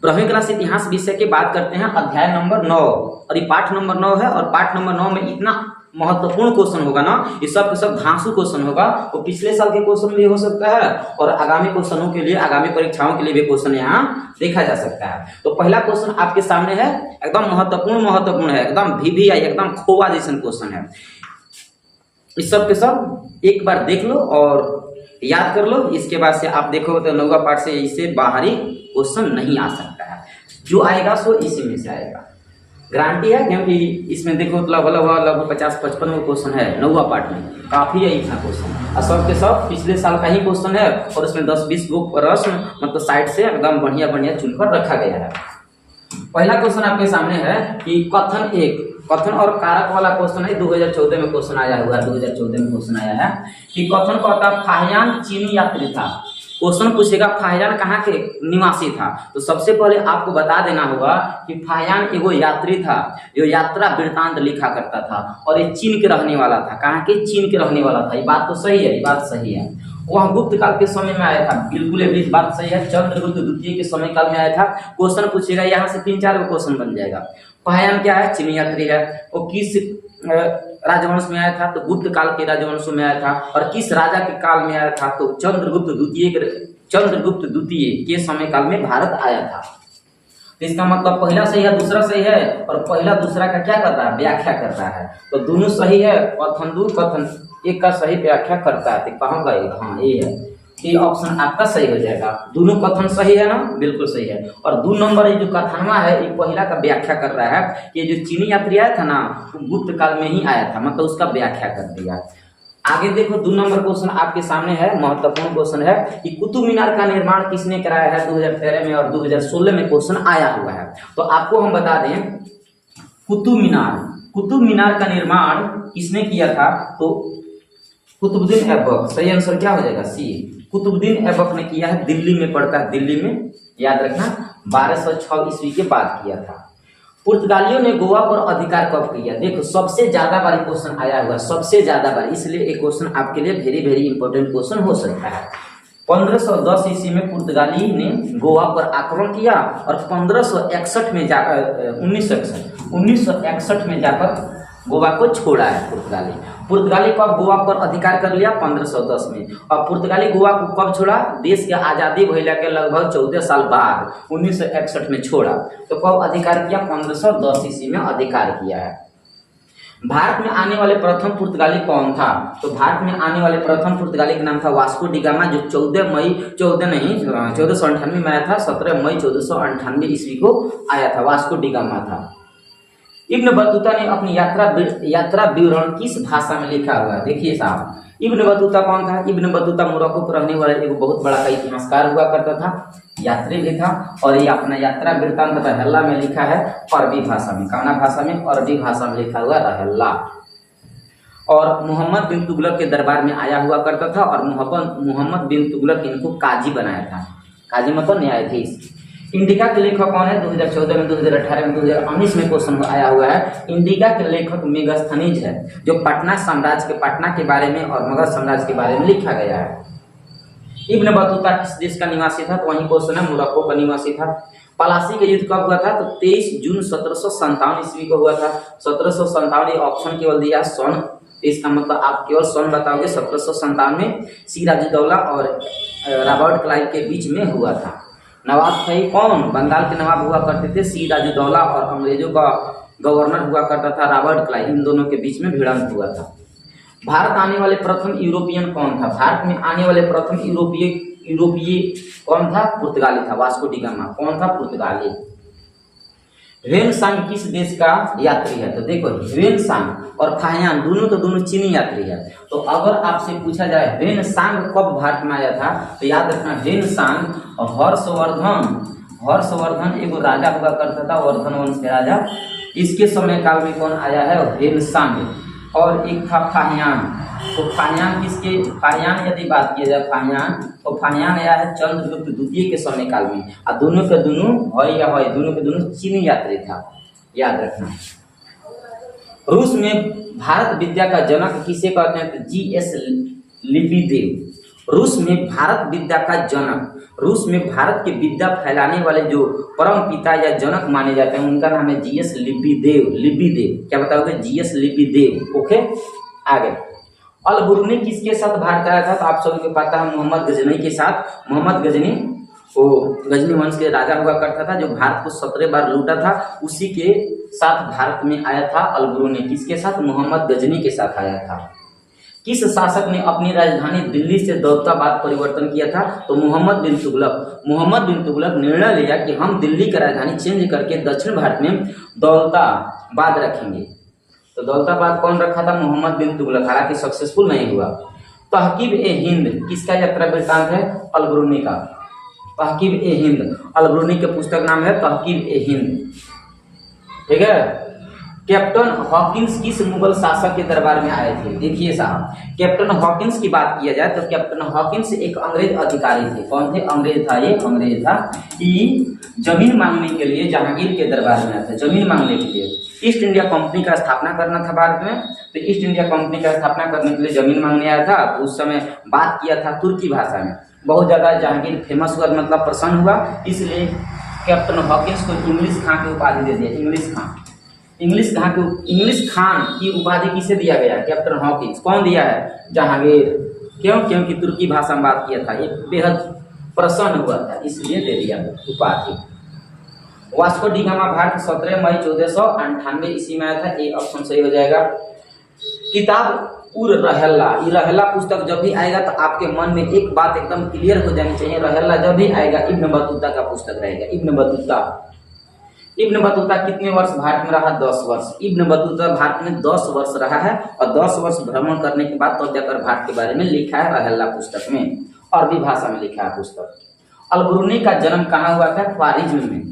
12वीं क्लास इतिहास विषय की बात करते हैं, अध्याय नंबर 9, और ये पाठ नंबर 9 है। और पाठ नंबर 9 में इतना महत्वपूर्ण क्वेश्चन होगा ना, ये सब के सब धांसू क्वेश्चन होगा। वो पिछले साल के क्वेश्चन भी हो सकता है और आगामी क्वेश्चनों के लिए, आगामी परीक्षाओं के लिए भी क्वेश्चन यहाँ देखा जा सकता है। तो पहला क्वेश्चन आपके सामने है, एकदम महत्वपूर्ण है, एकदम VVI, एकदम खोवा जैसा क्वेश्चन है। इस सब के सब एक बार देख लो और याद कर लो। इसके बाद से आप देखो तो 9वां पाठ से इससे बाहरी क्वेश्चन नहीं आ सकता है। जो आएगा सो इसी में से आएगा, गारंटी है, क्योंकि इसमें देखो लगभग 50-55 क्वेश्चन है 9वां पाठ में, काफी है इतना क्वेश्चन। और सब के सब पिछले साल का ही क्वेश्चन है और उसमें 10-20 गो प्रश्न मतलब साइड से एकदम बढ़िया चुनकर रखा गया है। पहला क्वेश्चन आपके सामने है कि कथन और कारक वाला क्वेश्चन है। 2014 में क्वेश्चन आया हुआ है, 2014 में क्वेश्चन आया है कि कथन कहता फाहियान चीनी यात्री था। क्वेश्चन पूछेगा फाहियान कहाँ के निवासी था। तो सबसे पहले आपको बता देना होगा कि फाहियान एगो यात्री था जो यात्रा वृत्तांत लिखा करता था और ये चीन के रहने वाला था। कहाँ के? चीन के रहने वाला था। ये बात तो सही है, ये बात सही है। वह गुप्त काल के समय में आया था, बिल्कुल ये बात सही है। चंद्रगुप्त द्वितीय के समय काल में आया था। क्वेश्चन पूछेगा, यहाँ से 3-4 क्वेश्चन बन जाएगा। फाहियान क्या है? चीनी यात्री है। वो किस राजवंश में आया था? तो गुप्त काल के राजवंशों में आया था। और किस राजा के काल में आया था? तो चंद्रगुप्त द्वितीय के समय काल में भारत आया था। तो इसका मतलब पहला सही है, दूसरा सही है, और पहला दूसरा का क्या कर रहा है? व्याख्या कर रहा है। तो दोनों सही है। कथन एक का सही व्याख्या करता है। तो कहाँ गए? हाँ, ये है, ये ऑप्शन आपका सही हो जाएगा। दोनों कथन सही है ना? बिल्कुल सही है। और 2 नंबर ये जो कथनवा है, ये पहला का व्याख्या कर रहा है कि जो चीनी यात्री आया था ना, वो गुप्त काल में ही आया था, मतलब उसका व्याख्या कर दिया। आगे देखो 2 नंबर क्वेश्चन आपके सामने है, महत्वपूर्ण क्वेश्चन है कि कुतुब मीनार का निर्माण किसने कराया है? 2013 में और 2016 में क्वेश्चन आया हुआ है। तो आपको हम बता दें, कुतुब मीनार का निर्माण किसने किया था? तो कुतुबुद्दीन ऐबक। सही आंसर क्या हो जाएगा? सी। कुतुबुद्दीन ऐबक ने किया है, दिल्ली में पड़ता है, दिल्ली में, याद रखना। 1206 ईस्वी के बाद किया था। पुर्तगालियों ने गोवा पर अधिकार कब किया? देखो सबसे ज्यादा बार क्वेश्चन आया हुआ, सबसे ज्यादा बार, इसलिए एक क्वेश्चन आपके लिए वेरी इंपॉर्टेंट क्वेश्चन हो सकता है। 1510 ईस्वी में पुर्तगाली ने गोवा पर आक्रमण किया और 1561 में जाकर 1961 में जाकर गोवा को छोड़ा है पुर्तगाली कब गोवा पर अधिकार कर लिया? 1510 में। और पुर्तगाली गोवा को कब छोड़ा? देश के आजादी भइला के लगभग 14 साल बाद 1961 में छोड़ा। तो कब अधिकार किया? 1510 ईस्वी में अधिकार किया है। भारत में आने वाले प्रथम पुर्तगाली कौन था? तो भारत में आने वाले प्रथम पुर्तगाली का नाम था वास्को डी गामा, जो 1498 में आया था। 17 मई 1498 ईस्वी को आया था, वास्को डी गामा था। इब्न बतूता ने अपनी यात्रा विवरण किस भाषा में लिखा हुआ है? देखिए साहब, इब्न बतूता कौन था? इब्न बतूता मोरक्को को रहने वाला एक बहुत बड़ा का इतिहासकार हुआ करता था, यात्री भी था। और ये अपना यात्रा वृत्तांत रहल्ला में लिखा है, अरबी भाषा में। कौना भाषा में? अरबी भाषा में लिखा हुआ रहल्ला। और मोहम्मद बिन तुगलक के दरबार में आया हुआ करता था और मोहम्मद बिन तुगलक इनको काजी बनाया था। काजी मतलब न्यायाधीश। इंडिका के लेखक कौन है? 2014 में, 2018 में, 2019 में क्वेश्चन आया हुआ है। इंडिका के लेखक मेगास्थनीज है, जो पटना के बारे में और मगध साम्राज्य के बारे में लिखा गया है। इब्न बतूता किस देश का निवासी था? तो वही क्वेश्चन है, मोरक्को का निवासी था। पलासी का युद्ध कब हुआ था? तो 23 जून 1757 ईस्वी को हुआ था। 1757 ऑप्शन केवल दिया सन, इसका मतलब आप केवल सन बताओगे। 1757 में सिराजुद्दौला और रॉबर्ट क्लाइव के बीच में हुआ था। नवाब थे कौन? बंगाल के नवाब हुआ करते थे सिराजुद्दौला, और अंग्रेजों का गवर्नर हुआ करता था रॉबर्ट क्लाइव। इन दोनों के बीच में भिड़ंत हुआ था। भारत आने वाले प्रथम यूरोपियन कौन था? भारत में आने वाले प्रथम यूरोपीय कौन था? पुर्तगाली था, वास्को डी गामा। कौन था? पुर्तगाली। ह्वेनसांग किस देश का यात्री है? तो देखो ह्वेनसांग और फाहियान दोनों चीनी यात्री है। तो अगर आपसे पूछा जाए ह्वेनसांग कब भारत में आया था, तो याद रखना ह्वेनसांग हर्षवर्धन एगो राजा हुआ करता था, वर्धन वंश के राजा। इसके समय काल में कौन आया है? ह्वेनसांग। और एक था फाहियान। तो फाहियान यदि बात किया जाए तो फाहियान आया है चंद्रगुप्त द्वितीय के समय काल में। और दोनों के दोनों चीनी यात्री था, याद रखना। रूस में भारत विद्या का जनक किसे कहते हैं? तो GS लिपिदेव। रूस में भारत विद्या का जनक, रूस में भारत के विद्या फैलाने वाले जो परम पिता या जनक माने जाते हैं उनका नाम है जीएस लिपिदेव। लिपिदेव क्या बताओगे? जीएस लिपिदेव। ओके, आगे। अल बुरुनी किसके साथ भारत आया था? तो आप सभी को पता है मोहम्मद गजनी के साथ। मोहम्मद गजनी वो गजनी वंश के राजा हुआ करता था जो भारत को 17 बार लूटा था, उसी के साथ भारत में आया था अल बुरुनी। किसके साथ? मोहम्मद गजनी के साथ आया था। किस शासक ने अपनी राजधानी दिल्ली से दौलताबाद परिवर्तन किया था? तो मोहम्मद बिन तुगलक। मोहम्मद बिन तुगलक निर्णय लिया कि हम दिल्ली की राजधानी चेंज करके दक्षिण भारत में दौलताबाद रखेंगे। तो दौलताबाद कौन रखा था? मोहम्मद बिन तुगलक। हालांकि सक्सेसफुल नहीं हुआ। तहकीब ए हिंद किसका यात्रा वृत्तांत है? अल बुरुनी का। तहकीब ए हिंद, अल बुरुनी के पुस्तक नाम है तहकीब ए हिंद। ठीक है। कैप्टन हॉकिंस किस मुगल शासक के दरबार में आए थे? देखिए साहब, कैप्टन हॉकिंस की बात किया जाए तो कैप्टन हॉकिंस एक अंग्रेज अधिकारी थे। कौन थे? अंग्रेज था। ये अंग्रेज था कि जमीन मांगने के लिए जहांगीर के दरबार में आया था। जमीन मांगने के लिए ईस्ट इंडिया कंपनी का स्थापना करना था भारत में, तो ईस्ट इंडिया कंपनी का स्थापना करने के लिए जमीन मांगने आया था। तो उस समय बात किया था तुर्की भाषा में। बहुत ज्यादा जहांगीर फेमस हुआ, मतलब प्रसन्न हुआ, इसलिए कैप्टन हॉकिंस को इंग्लिश खान की उपाधि दे दिया। इंग्लिश खान। इंग्लिश खान की उपाधि किसे दिया गया? Captain Hawkins. कौन दिया है? जहांगीर। क्यों? क्योंकि तुर्की भाषा में बात किया था, ये बेहद प्रसन्न हुआ था, इसलिए दे दिया उपाधि। वास्को डी गामा भारत 17 मई 1498 ईस्वी में आया था। ये ऑप्शन सही हो जाएगा। किताब उर रहला, ये रहला पुस्तक जब भी आएगा तो आपके मन में एक बात एकदम क्लियर हो जानी चाहिए। रहला जब भी आएगा इब्न बतूता का पुस्तक रहेगा। Ibn Battuta. इब्न बतूता कितने वर्ष भारत में रहा? 10 वर्ष। इब्न बतूता भारत में 10 वर्ष रहा है और 10 वर्ष भ्रमण करने के बाद तब जाकर भारत के बारे में लिखा है रहला पुस्तक में। अरबी भाषा में लिखा है पुस्तक। अल बुरुनी का जन्म कहाँ हुआ था? ख्वारिज्म में।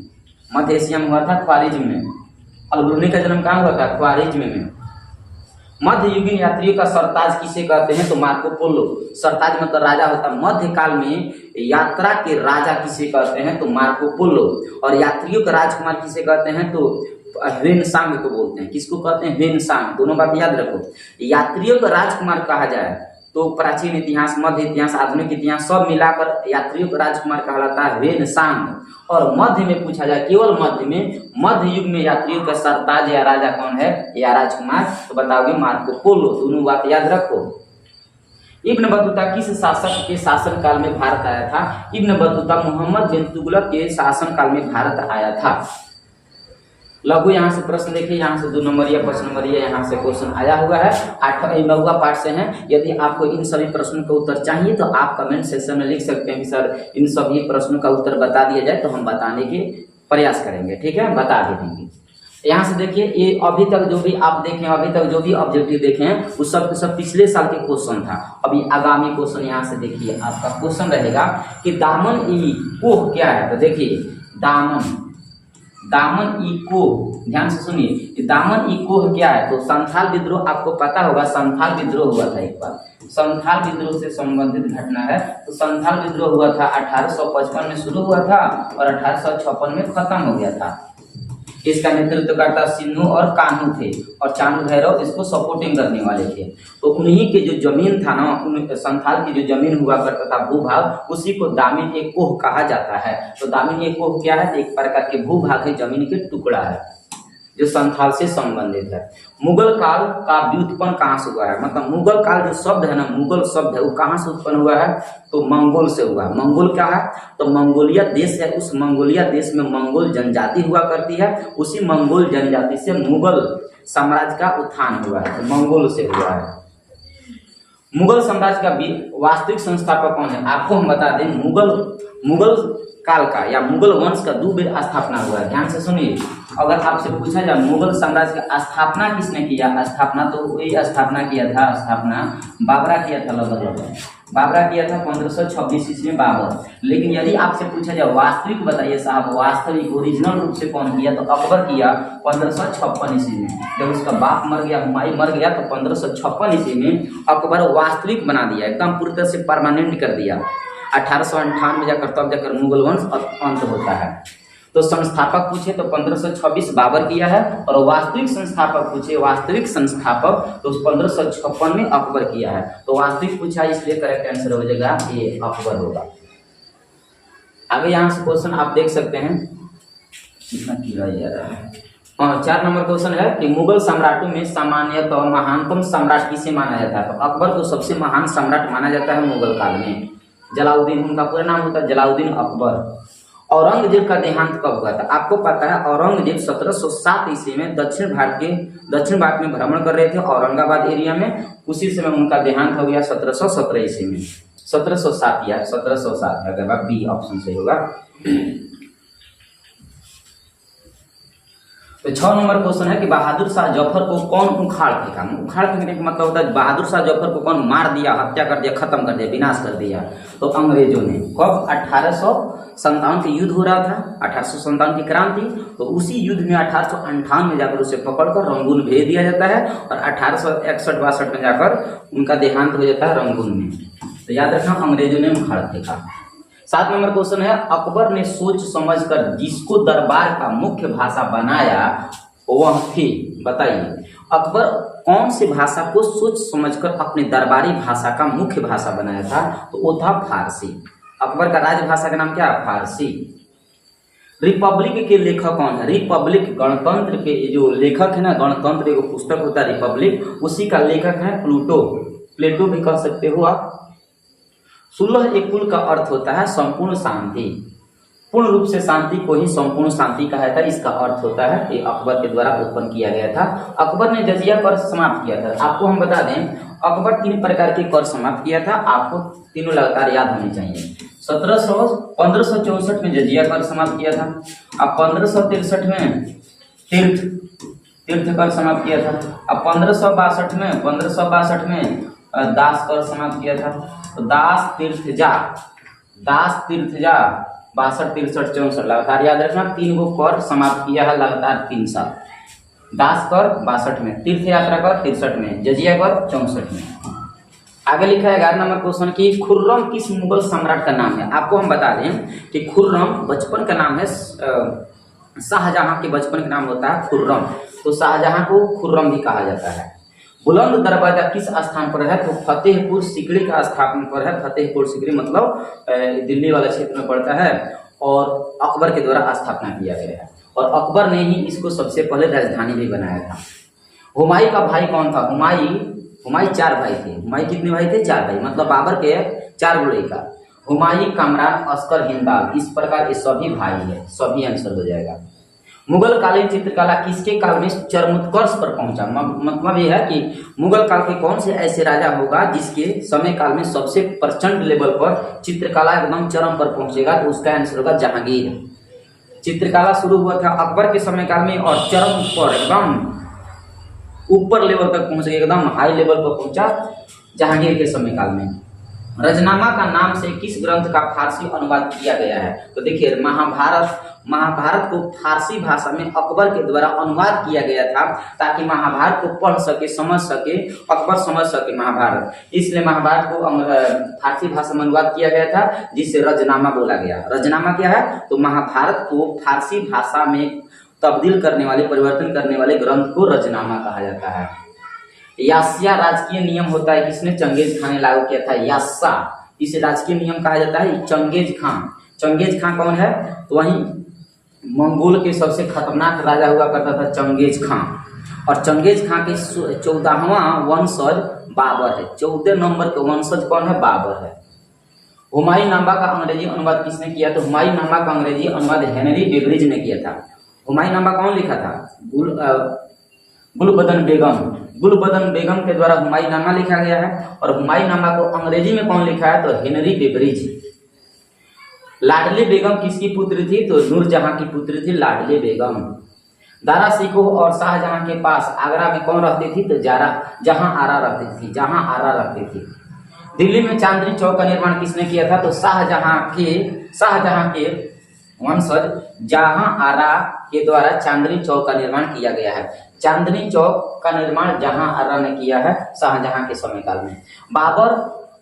मध्य एशिया में हुआ था, ख्वारिज्म में। अल बुरुनी का जन्म कहाँ हुआ था? ख्वारिज्म में। मध्ययुगीन यात्रियों का सरताज किसे कहते हैं? तो मार्को पोलो। सरताज मतलब राजा होता है। मध्यकाल में यात्रा के राजा किसे कहते हैं? तो मार्को पोलो। और यात्रियों का राजकुमार किसे कहते हैं? तो ह्वेनसांग को बोलते हैं। किसको कहते हैं? ह्वेनसांग। दोनों बात याद रखो। यात्रियों का राजकुमार कहा जाए तो प्राचीन इतिहास, मध्य इतिहास, आधुनिक इतिहास सब मिलाकर यात्रियों का राजकुमार कहलाता है ह्वेनसांग। और मध्य में पूछा जाए, केवल मध्य में, मध्य युग में यात्रियों का सरताज या राजा कौन है या राजकुमार? तो बताओगे मार्को पोलो। दोनों बात याद रखो। इब्न बतूता किस शासक के शासन काल में भारत आया था? इब्न बतूता मोहम्मद बिन तुगलक के शासन काल में भारत आया था। लघु यहाँ से प्रश्न देखिए, यहाँ से 2 नंबर या 5 नंबर यहाँ से क्वेश्चन आया हुआ है। 9वां पार्ट से है। यदि आपको इन सभी प्रश्नों का उत्तर चाहिए तो आप कमेंट सेक्शन में लिख सकते हैं कि सर इन सभी प्रश्नों का उत्तर बता दिया जाए, तो हम बताने के प्रयास करेंगे। ठीक है, बता देंगे। यहाँ से देखिए, ये अभी तक जो भी आप देखें, अभी तक जो भी ऑब्जेक्टिव देखे हैं वो सब पिछले साल के क्वेश्चन था। अभी आगामी क्वेश्चन यहाँ से देखिए, आपका क्वेश्चन रहेगा कि दामन ई कोह क्या है? तो देखिए दामन ई कोह, ध्यान से सुनिए, दामन ई कोह क्या है? तो संथाल विद्रोह आपको पता होगा, संथाल विद्रोह हुआ था एक बार। संथाल विद्रोह से संबंधित घटना है। तो संथाल विद्रोह हुआ था 1855 में शुरू हुआ था और 1856 में खत्म हो गया था। इसका नेतृत्व करता सिन्धु और कान्हू थे और चांद भैरव इसको सपोर्टिंग करने वाले थे। तो उन्हीं के जो जमीन था ना, संथाल की जो जमीन हुआ करता था, भूभाग, उसी को दामिन ए कोह कहा जाता है। तो दामिन ए कोह क्या है? एक प्रकार के भूभाग है, जमीन के टुकड़ा है जो संथाल से संबंधित है। मुगल काल का व्युत्पन्न कहाँ से हुआ है? मतलब मुगल काल जो शब्द है ना, मुगल शब्द है, वो कहाँ से उत्पन्न हुआ है? तो मंगोल से हुआ। मंगोल क्या है? तो मंगोलिया देश है। उस मंगोलिया देश में मंगोल जनजाति हुआ करती है। उसी मंगोल जनजाति से मुगल साम्राज्य का उत्थान हुआ है। तो मंगोल से हुआ है। मुगल साम्राज्य का वास्तविक संस्थापक कौन है? आपको हम बता दें, मुगल काल का या मुगल वंश का 2 बार स्थापना हुआ है। ध्यान से सुनिए, अगर आपसे पूछा जाए मुगल साम्राज्य का स्थापना किसने किया? स्थापना तो वही स्थापना किया था, स्थापना बाबरा किया था। लगभग बाबरा किया था 1526 ईस्वी में बाबर। लेकिन यदि आपसे पूछा जाए वास्तविक बताइए साहब, वास्तविक ओरिजिनल रूप से कौन किया? तो अकबर किया 1556 ईस्वी में। जब उसका बाप मर गया, हुमायूं मर गया, तो 1556 ईस्वी में अकबर वास्तविक बना दिया, एकदम पूरी तरह से परमानेंट कर दिया। 1858 में जाकर तब जाकर मुगल वंश अंत होता है। तो संस्थापक पूछे तो 1526 बाबर किया है, और वास्तविक संस्थापक पूछे, वास्तविक संस्थापक तो 1556 में अकबर किया है। तो वास्तविक पूछा, इसलिए करेक्ट आंसर हो जाएगा ये अकबर होगा। आगे यहाँ से क्वेश्चन आप देख सकते हैं, कितना कीड़ा जा रहा है। 4 नंबर क्वेश्चन है कि मुगल सम्राटों में सामान्यतः महानतम सम्राट किसे माना जाता है? तो अकबर को सबसे महान सम्राट माना जाता है मुगल काल में। जलालुद्दीन, उनका पूरा नाम होता है जलालुद्दीन अकबर। औरंगजेब का देहांत कब हुआ था? आपको पता है औरंगजेब 1707 ईस्वी में दक्षिण भारत में भ्रमण कर रहे थे, औरंगाबाद एरिया में। उसी समय उनका देहांत हो गया 1717 ईस्वी में। 1707 या 1707 अगर बात बी ऑप्शन सही होगा। तो 6 नंबर क्वेश्चन है कि बहादुर शाह जफर को कौन उखाड़ फेंका? उखाड़ फेंकने का मतलब होता है बहादुर शाह जफर को कौन मार दिया, हत्या कर दिया, खत्म कर दिया, विनाश कर दिया? तो अंग्रेजों ने। कब? 1857 के युद्ध हो रहा था, 1857 की क्रांति। तो उसी युद्ध में 1858 में जाकर उसे पकड़कर रंगून भेज दिया जाता है, और 1861-62 में जाकर उनका देहांत हो जाता है रंगून में। तो याद रखना, अंग्रेजों ने उखाड़ फेंका। 7 नंबर क्वेश्चन है अकबर ने सोच समझकर जिसको दरबार का मुख्य भाषा बनाया वह थी, बताइए। अकबर कौन सी भाषा को सोच समझकर अपने दरबारी भाषा का मुख्य भाषा बनाया था? तो वो था फारसी। अकबर का राजभाषा का नाम क्या है? फारसी। रिपब्लिक के लेखक कौन है? रिपब्लिक, गणतंत्र के जो लेखक है ना, गणतंत्र एक पुस्तक होता है रिपब्लिक, उसी का लेखक है प्लूटो। प्लेटो भी कह सकते हो आप। 16 एक कुल का अर्थ होता है संपूर्ण शांति। पूर्ण रूप से शांति को ही संपूर्ण शांति कहा जाता है, इसका अर्थ होता है। ये अकबर के द्वारा उत्पन्न किया गया था। अकबर ने जजिया कर समाप्त किया था। आपको हम बता दें, अकबर 3 प्रकार के कर समाप्त किया था, आपको तीनों लगातार याद होने चाहिए। 1564 में जजिया कर समाप्त किया था। अब 1563 में तीर्थ कर समाप्त किया था। अब 1562 में दास कर समाप्त किया था। तो दास तीर्थ जा 62, 63, 64 लगातार याद रखना। 3 गो कर समाप्त किया है लगातार 3 साल। दास कर 62 में, तीर्थ यात्रा कर 63 में, जजिया कर 64 में। आगे लिखा है 11 नंबर क्वेश्चन की खुर्रम किस मुगल सम्राट का नाम है? आपको हम बता दें कि खुर्रम बचपन का नाम है, शाहजहां के बचपन का नाम होता है खुर्रम। तो शाहजहां को खुर्रम भी कहा जाता है। बुलंद दरवाजा किस स्थान पर है? तो फतेहपुर सिकरी का स्थापना पर है। फतेहपुर सिकरी मतलब दिल्ली वाले क्षेत्र में पड़ता है, और अकबर के द्वारा स्थापना किया गया है, और अकबर ने ही इसको सबसे पहले राजधानी भी बनाया था। हुमायूं का भाई कौन था? हुमायूं 4 भाई थे। हुमायूं कितने भाई थे? 4 भाई, मतलब बाबर के 4 गुड़े का। हुमायूं, कामरान, अस्कर, हिंदाल, इस प्रकार ये सभी भाई है, सभी आंसर हो जाएगा। मुगल कालीन चित्रकला किसके काल में चरमोत्कर्ष पर पहुंचा? मतलब यह है कि मुगल काल के कौन से ऐसे राजा होगा जिसके समय काल में सबसे प्रचंड लेवल पर चित्रकला एकदम चरम पर पहुंचेगा? तो उसका आंसर होगा जहांगीर। चित्रकला शुरू हुआ था अकबर के समय काल में, और चरम पर एकदम ऊपर लेवल तक पहुंच गया, एकदम हाई लेवल पर पहुंचा जहांगीर के समय काल में। रजनामा का नाम से किस ग्रंथ का फारसी अनुवाद किया गया है? तो देखिए, महाभारत को फारसी भाषा में अकबर के द्वारा अनुवाद किया गया था, ताकि महाभारत को पढ़ सके, समझ सके, अकबर समझ सके महाभारत। इसलिए महाभारत को फारसी भाषा में अनुवाद किया गया था, जिसे रजनामा बोला गया। रजनामा क्या है? तो महाभारत को फारसी भाषा में तब्दील करने वाले, परिवर्तन करने वाले ग्रंथ को रजनामा कहा जाता है। यास्या राजकीय नियम होता है, किसने? चंगेज खान ने लागू किया था यास्सा। इसे राजकीय नियम कहा जाता है। चंगेज खान, चंगेज खान कौन है? तो वही मंगोल के सबसे खतरनाक राजा हुआ करता था चंगेज खान, और चंगेज खान के 14वां वंशज बाबर है। 14 नंबर के वंशज कौन है? बाबर है। हुमायूंनामा का अंग्रेजी अनुवाद किसने किया? तो हुमायूंनामा का अंग्रेजी अनुवाद हेनरी बेबरिज ने किया था। हुमायूंनामा कौन लिखा था? गुलबदन बेगम के द्वारा हुमायूंनामा लिखा गया है। और हुमायूंनामा को अंग्रेजी में कौन लिखा है? तो हेनरी बेबरिज। लाडली बेगम किसकी पुत्री थी? तो नूरजहां की पुत्री थी लाडली बेगम। दारा सिकोह और शाहजहां के पास आगरा में कौन रहती थी? तो जहां आरा रहती थी। दिल्ली में चांदनी चौक का निर्माण किसने किया था? तो शाहजहां के वंशज जहां आरा के द्वारा चांदनी चौक का निर्माण किया गया है। चांदनी चौक का निर्माण जहां आरा ने किया है शाहजहां के समय काल में।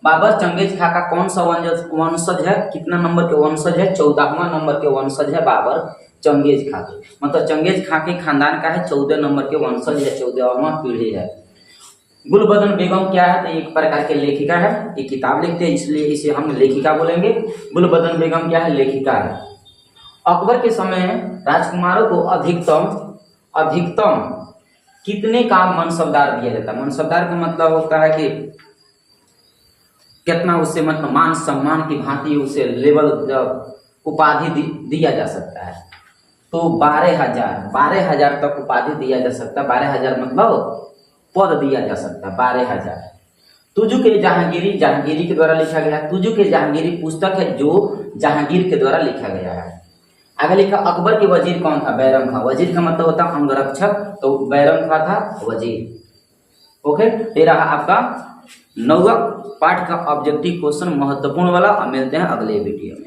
बाबर चंगेज खां का कौन सा वंशज है? कितना नंबर के वंशज है? 14वां नंबर के वंशज है बाबर चंगेज खाके, मतलब चंगेज खाके खानदान का है, 14 नंबर के वंशज या 14वां पीढ़ी है। गुलबदन बेगम क्या है, तो एक प्रकार के लेखिका है, ये किताब लिखते हैं इसलिए इसे हम लेखिका बोलेंगे। गुलबदन बेगम क्या है, लेखिका है। अकबर के समय राजकुमारों को अधिकतम कितने का मनसबदार दिया जाता है? मनसबदार का मतलब होता है कि कितना उससे मतलब मान सम्मान की भांति उसे लेवल उपाधि दिया जा सकता है। तो 12,000 तक उपाधि दिया जा सकता है। 12,000 मतलब पद दिया जा सकता है, 12,000। तुजु के जहांगीरी के द्वारा लिखा गया है। तुजु के जहांगीरी पुस्तक है जो जहांगीर के द्वारा लिखा गया है। आगे लिखा अकबर के वजीर कौन था? बैरम खां। वजीर का मतलब होता है अंगरक्षक, तो बैरम खां था वजीर। ओके, ये रहा आपका 9वां पाठ का ऑब्जेक्टिव क्वेश्चन, महत्वपूर्ण वाला। अब मिलते हैं अगले वीडियो में।